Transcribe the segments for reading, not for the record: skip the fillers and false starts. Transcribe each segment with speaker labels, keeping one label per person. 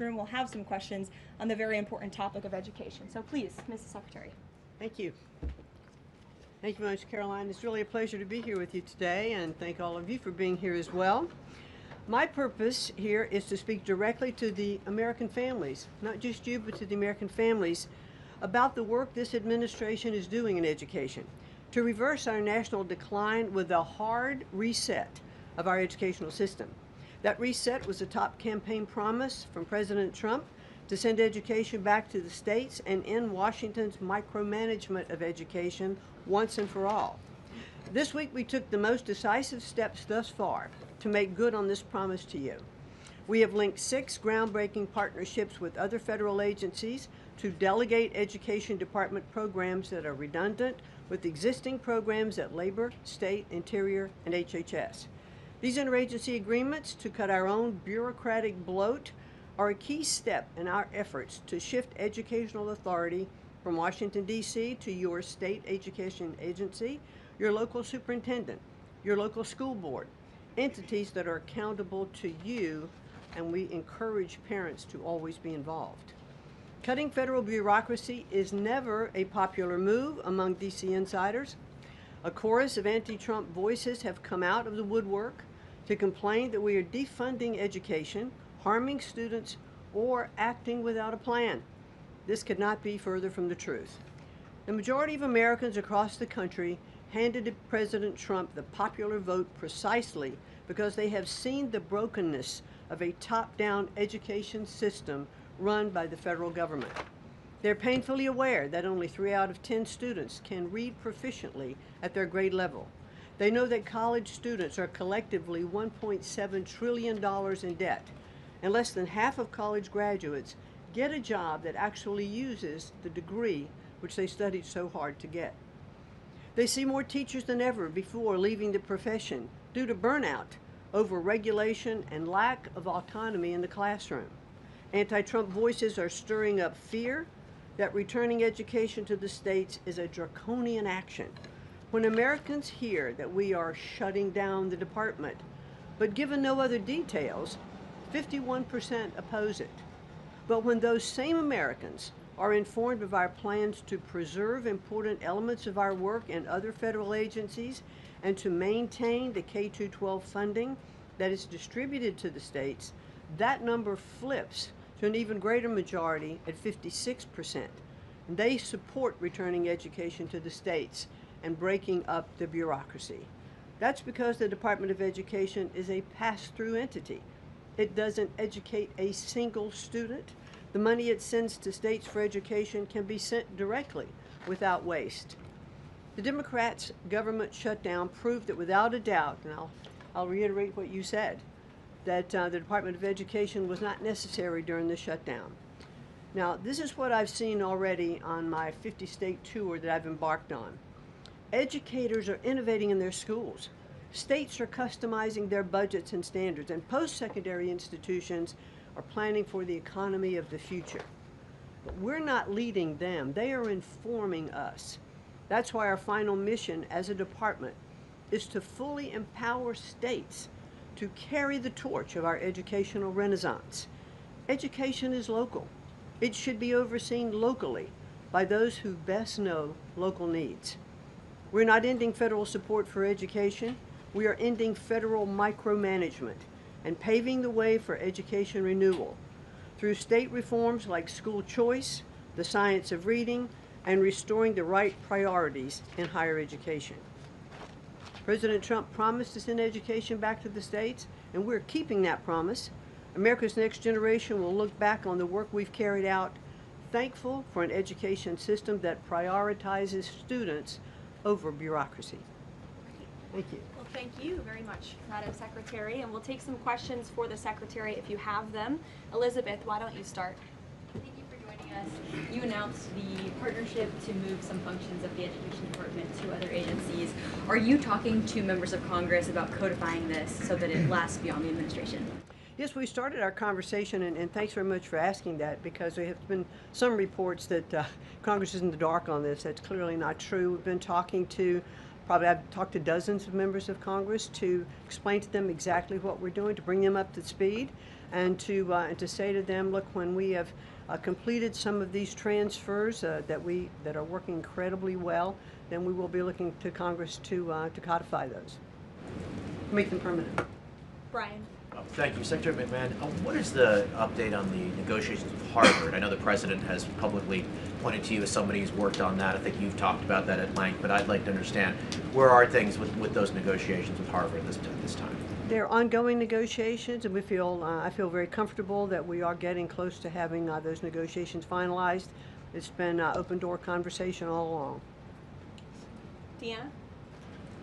Speaker 1: room will have some questions on the very important topic of education. So please, Mrs. Secretary.
Speaker 2: Thank you. Thank you very much, Caroline. It's really a pleasure to be here with you today, and thank all of you for being here as well. My purpose here is to speak directly to the American families, not just you, but to the American families, about the work this administration is doing in education to reverse our national decline with a hard reset of our educational system. That reset was a top campaign promise from President Trump to send education back to the states and end Washington's micromanagement of education once and for all. This week we took the most decisive steps thus far to make good on this promise to you. We have linked 6 groundbreaking partnerships with other federal agencies to delegate education department programs that are redundant with existing programs at Labor, State, Interior, and HHS. These interagency agreements to cut our own bureaucratic bloat are a key step in our efforts to shift educational authority from Washington, D.C. to your state education agency, your local superintendent, your local school board, entities that are accountable to you, and we encourage parents to always be involved. Cutting federal bureaucracy is never a popular move among D.C. insiders. A chorus of anti-Trump voices have come out of the woodwork to complain that we are defunding education, harming students, or acting without a plan. This could not be further from the truth. The majority of Americans across the country handed to President Trump the popular vote precisely because they have seen the brokenness of a top-down education system run by the federal government. They're painfully aware that only 3 out of 10 students can read proficiently at their grade level. They know that college students are collectively $1.7 trillion in debt, and less than half of college graduates get a job that actually uses the degree which they studied so hard to get. They see more teachers than ever before leaving the profession due to burnout, over-regulation, and lack of autonomy in the classroom. Anti-Trump voices are stirring up fear that returning education to the states is a draconian action. When Americans hear that we are shutting down the department, but given no other details, 51% oppose it. But when those same Americans are informed of our plans to preserve important elements of our work in other federal agencies and to maintain the K-12 funding that is distributed to the states, that number flips to an even greater majority at 56%. And they support returning education to the states and breaking up the bureaucracy. That's because the Department of Education is a pass-through entity. It doesn't educate a single student. The money it sends to states for education can be sent directly without waste. The Democrats' government shutdown proved that without a doubt, and I'll reiterate what you said, that the Department of Education was not necessary during the shutdown. Now, this is what I've seen already on my 50-state tour that I've embarked on. Educators are innovating in their schools. States are customizing their budgets and standards, and post-secondary institutions are planning for the economy of the future. But we're not leading them. They are informing us. That's why our final mission as a department is to fully empower states to carry the torch of our educational renaissance. Education is local. It should be overseen locally by those who best know local needs. We're not ending federal support for education. We are ending federal micromanagement and paving the way for education renewal through state reforms like school choice, the science of reading, and restoring the right priorities in higher education. President Trump promised to send education back to the states, and we're keeping that promise. America's next generation will look back on the work we've carried out, thankful for an education system that prioritizes students over bureaucracy. Thank you.
Speaker 1: Well, thank you very much, Madam Secretary, and we'll take some questions for the Secretary if you have them. Elizabeth, why don't you start?
Speaker 3: Thank you for joining us. You announced the partnership to move some functions of the Education Department to other agencies. Are you talking to members of Congress about codifying this so that it lasts beyond the administration?
Speaker 2: Yes, we started our conversation, and thanks very much for asking that, because there have been some reports that Congress is in the dark on this. That's clearly not true. We've been talking to, I've talked to dozens of members of Congress to explain to them exactly what we're doing, to bring them up to speed. and to say to them, look, when we have completed some of these transfers that are working incredibly well, then we will be looking to Congress to codify those, make them permanent.
Speaker 1: Brian.
Speaker 4: Thank you. Secretary McMahon, what is the update on the negotiations with Harvard? I know the President has publicly pointed to you as somebody who's worked on that. I think you've talked about that at length, but I'd like to understand where are things with those negotiations with Harvard this time?
Speaker 2: They're ongoing negotiations, and I feel very comfortable that we are getting close to having those negotiations finalized. It's been open door conversation all along.
Speaker 1: Deanna?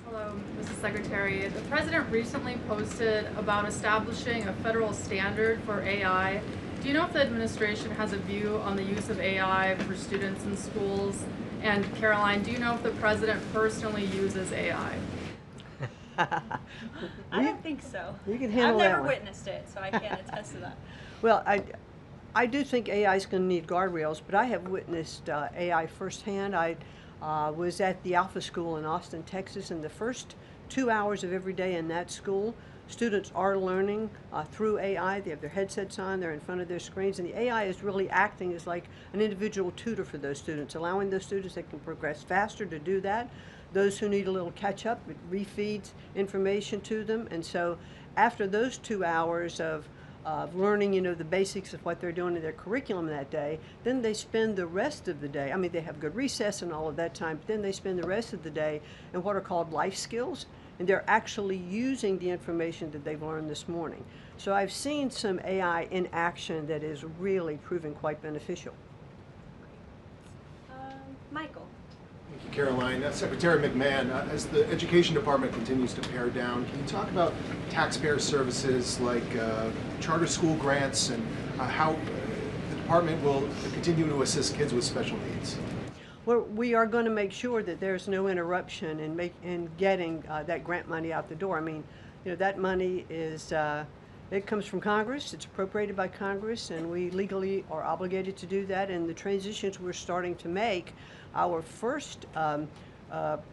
Speaker 5: Hello, Mrs. Secretary. The President recently posted about establishing a federal standard for AI. Do you know if the administration has a view on the use of AI for students in schools? And Karoline, do you know if the President personally uses AI?
Speaker 1: I don't think so.
Speaker 2: You can handle that
Speaker 1: I've never
Speaker 2: one.
Speaker 1: witnessed it, so I can't attest to that.
Speaker 2: Well, I do think AI is going to need guardrails, but I have witnessed AI firsthand. I was at the Alpha School in Austin, Texas, and the first 2 hours of every day in that school, students are learning through AI. They have their headsets on, they're in front of their screens, and the AI is really acting as like an individual tutor for those students, allowing those students that can progress faster to do that. Those who need a little catch-up, it refeeds information to them. And so after those 2 hours of learning, the basics of what they're doing in their curriculum that day, then they spend the rest of the day, I mean, they have good recess and all of that time, but then they spend the rest of the day in what are called life skills, and they're actually using the information that they've learned this morning. So I've seen some AI in action that is really proving quite beneficial.
Speaker 1: Michael.
Speaker 6: Thank you, Karoline. Secretary McMahon, as the Education Department continues to pare down, can you talk about taxpayer services like charter school grants and how the department will continue to assist kids with special needs?
Speaker 2: Well, we are going to make sure that there's no interruption in getting that grant money out the door. I mean, that money is, it comes from Congress, it's appropriated by Congress, and we legally are obligated to do that. And the transitions we're starting to make, our first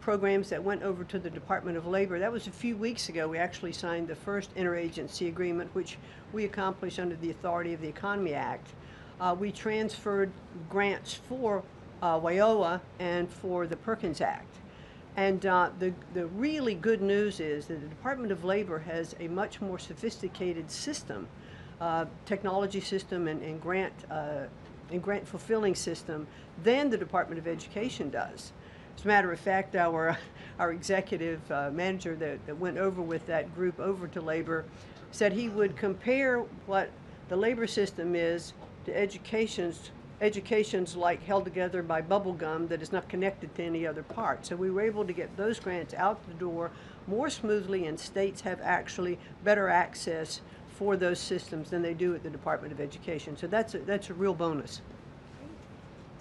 Speaker 2: programs that went over to the Department of Labor, that was a few weeks ago. We actually signed the first interagency agreement, which we accomplished under the authority of the Economy Act. We transferred grants for WIOA and for the Perkins Act. And the really good news is that the Department of Labor has a much more sophisticated system, technology system and grant fulfilling system than the Department of Education does. As a matter of fact, our executive manager that went over with that group over to Labor said he would compare what the labor system is to education's like held together by bubble gum that is not connected to any other part. So we were able to get those grants out the door more smoothly, and states have actually better access for those systems than they do at the Department of Education. So that's a real bonus.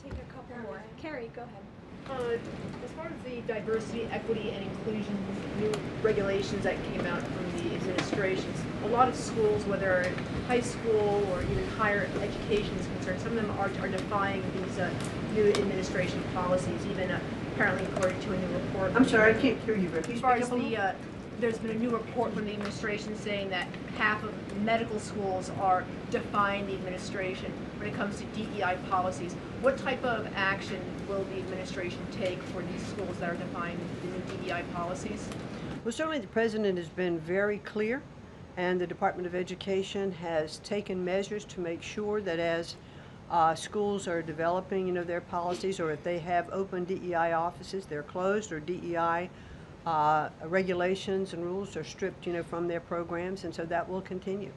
Speaker 1: Take a couple more. Carrie, go ahead.
Speaker 7: As far as the diversity, equity, and inclusion new regulations that came out from the administrations, a lot of schools, whether high school or even higher education is concerned, some of them are defying these new administration policies, even apparently according to a new report.
Speaker 2: I'm sorry, I can't hear you, Rick.
Speaker 7: As far as there's been a new report from the administration saying that half of medical schools are defying the administration when it comes to DEI policies. What type of action will the administration take for these schools that are defying the new DEI policies?
Speaker 2: Well, certainly the President has been very clear, and the Department of Education has taken measures to make sure that as schools are developing, their policies, or if they have open DEI offices, they're closed, or DEI regulations and rules are stripped, from their programs, and so that will continue.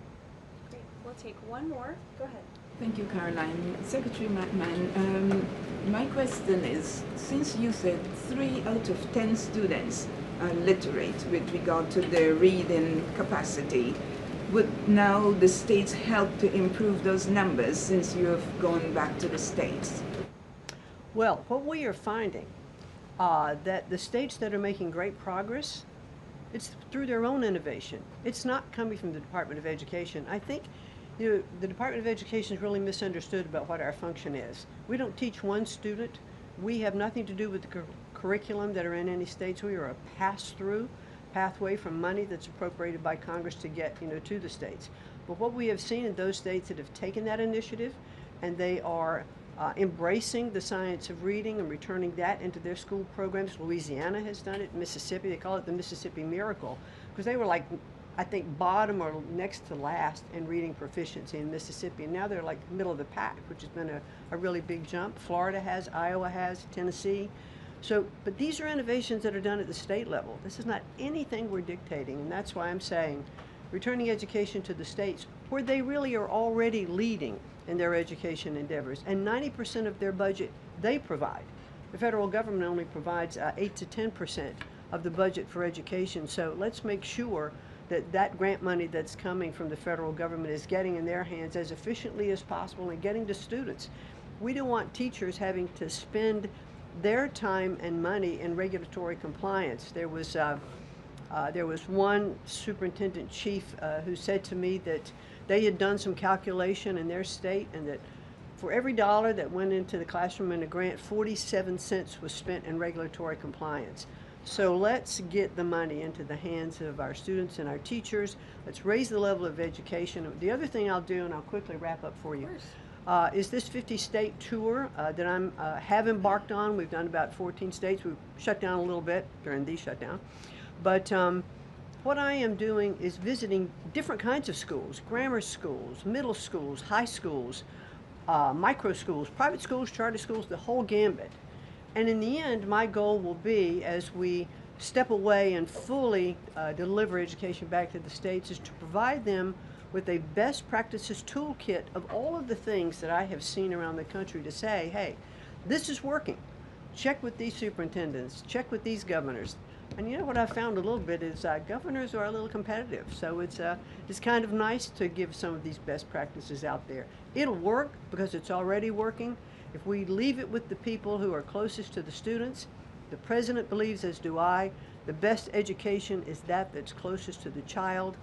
Speaker 1: Great. We'll take one more. Go ahead.
Speaker 8: Thank you, Karoline. Secretary McMahon, my question is, since you said 3 out of 10 students are literate with regard to their reading capacity, would now the states help to improve those numbers since you have gone back to the states?
Speaker 2: Well, what we are finding that the states that are making great progress, it's through their own innovation. It's not coming from the Department of Education. I think the Department of Education is really misunderstood about what our function is. We don't teach one student. We have nothing to do with the curriculum that are in any states. We are a pass-through pathway from money that's appropriated by Congress to get to the states. But what we have seen in those states that have taken that initiative and they are embracing the science of reading and returning that into their school programs. Louisiana has done it. Mississippi, they call it the Mississippi Miracle, because they were like, I think, bottom or next to last in reading proficiency in Mississippi. And now they're like middle of the pack, which has been a really big jump. Florida has, Iowa has, Tennessee. So, but these are innovations that are done at the state level. This is not anything we're dictating, and that's why I'm saying returning education to the states where they really are already leading in their education endeavors, and 90% of their budget they provide. The federal government only provides 8 to 10% of the budget for education, so let's make sure that that grant money that's coming from the federal government is getting in their hands as efficiently as possible and getting to students. We don't want teachers having to spend their time and money in regulatory compliance. There was one superintendent chief who said to me that they had done some calculation in their state, and that for every dollar that went into the classroom in a grant, 47 cents was spent in regulatory compliance. So let's get the money into the hands of our students and our teachers. Let's raise the level of education. The other thing I'll do, and I'll quickly wrap up for you, is this 50-state tour that I have embarked on. We've done about 14 states. We've shut down a little bit during the shutdown. But what I am doing is visiting different kinds of schools, grammar schools, middle schools, high schools, micro schools, private schools, charter schools, the whole gambit. And in the end, my goal will be, as we step away and fully deliver education back to the states, is to provide them with a best practices toolkit of all of the things that I have seen around the country to say, hey, this is working. Check with these superintendents, check with these governors. And you know what I found a little bit is governors are a little competitive, so it's kind of nice to give some of these best practices out there. It'll work because it's already working. If we leave it with the people who are closest to the students, the president believes, as do I, the best education is that's closest to the child,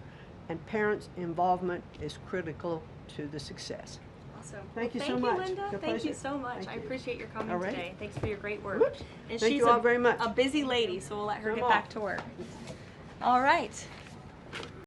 Speaker 2: and parents' involvement is critical to the success.
Speaker 1: Awesome.
Speaker 2: Thank you so
Speaker 1: Thank
Speaker 2: much.
Speaker 1: you, Linda.
Speaker 2: It's a
Speaker 1: Thank you
Speaker 2: pleasure.
Speaker 1: so much.
Speaker 2: Thank
Speaker 1: I
Speaker 2: you.
Speaker 1: appreciate your coming
Speaker 2: All right.
Speaker 1: today. Thanks for your great work.
Speaker 2: Whoops.
Speaker 1: And
Speaker 2: Thank
Speaker 1: she's
Speaker 2: you all very much.
Speaker 1: a busy lady, so we'll let her
Speaker 2: Come
Speaker 1: get
Speaker 2: on.
Speaker 1: back to work. All right.